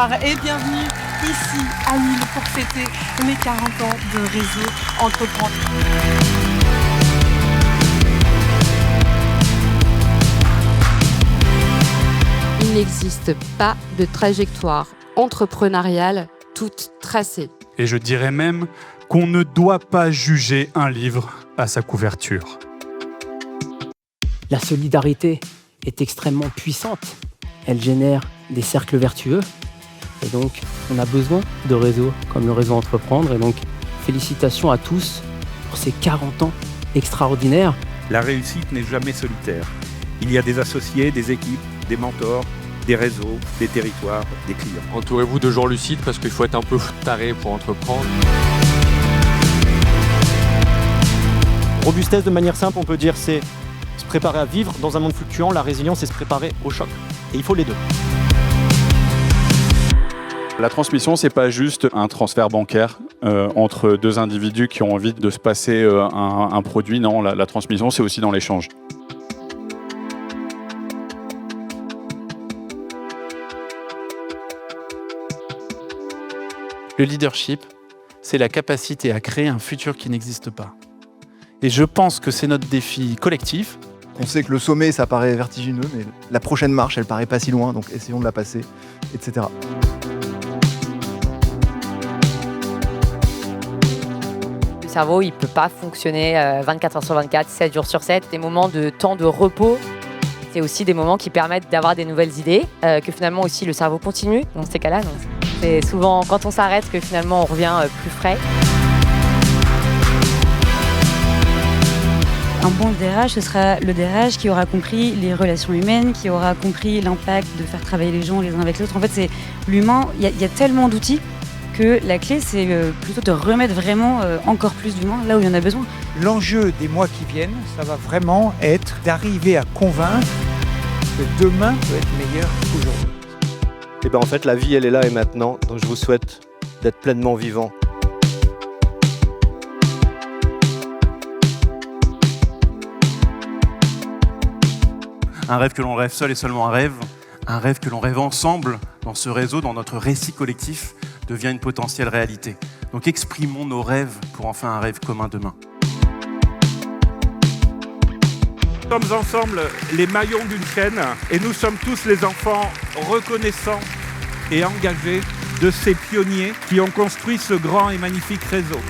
Bonsoir et bienvenue ici à Lille pour fêter mes 40 ans de réseau Entreprendre. Il n'existe pas de trajectoire entrepreneuriale toute tracée. Et je dirais même qu'on ne doit pas juger un livre à sa couverture. La solidarité est extrêmement puissante. Elle génère des cercles vertueux. Et donc, on a besoin de réseaux comme le réseau Entreprendre. Et donc, félicitations à tous pour ces 40 ans extraordinaires. La réussite n'est jamais solitaire. Il y a des associés, des équipes, des mentors, des réseaux, des territoires, des clients. Entourez-vous de gens lucides parce qu'il faut être un peu taré pour entreprendre. Robustesse, de manière simple, on peut dire c'est se préparer à vivre dans un monde fluctuant. La résilience, c'est se préparer au choc. Et il faut les deux. La transmission, c'est pas juste un transfert bancaire entre deux individus qui ont envie de se passer un produit. Non, la transmission, c'est aussi dans l'échange. Le leadership, c'est la capacité à créer un futur qui n'existe pas. Et je pense que c'est notre défi collectif. On sait que le sommet, ça paraît vertigineux, mais la prochaine marche, elle paraît pas si loin, donc essayons de la passer, etc. Le cerveau, il ne peut pas fonctionner 24 heures sur 24, 7 jours sur 7. Des moments de temps de repos, c'est aussi des moments qui permettent d'avoir des nouvelles idées, que finalement aussi le cerveau continue dans ces cas-là. Donc c'est souvent quand on s'arrête que finalement on revient plus frais. Un bon DRH, ce sera le DRH qui aura compris les relations humaines, qui aura compris l'impact de faire travailler les gens les uns avec les autres. En fait, c'est l'humain, il y a tellement d'outils que la clé, c'est plutôt de remettre vraiment encore plus d'humain là où il y en a besoin. L'enjeu des mois qui viennent, ça va vraiment être d'arriver à convaincre que demain peut être meilleur qu'aujourd'hui. Et en fait, la vie, elle est là et maintenant, donc je vous souhaite d'être pleinement vivant. Un rêve que l'on rêve seul est seulement un rêve que l'on rêve ensemble dans ce réseau, dans notre récit collectif, devient une potentielle réalité. Donc exprimons nos rêves pour en faire un rêve commun demain. Nous sommes ensemble les maillons d'une chaîne et nous sommes tous les enfants reconnaissants et engagés de ces pionniers qui ont construit ce grand et magnifique réseau.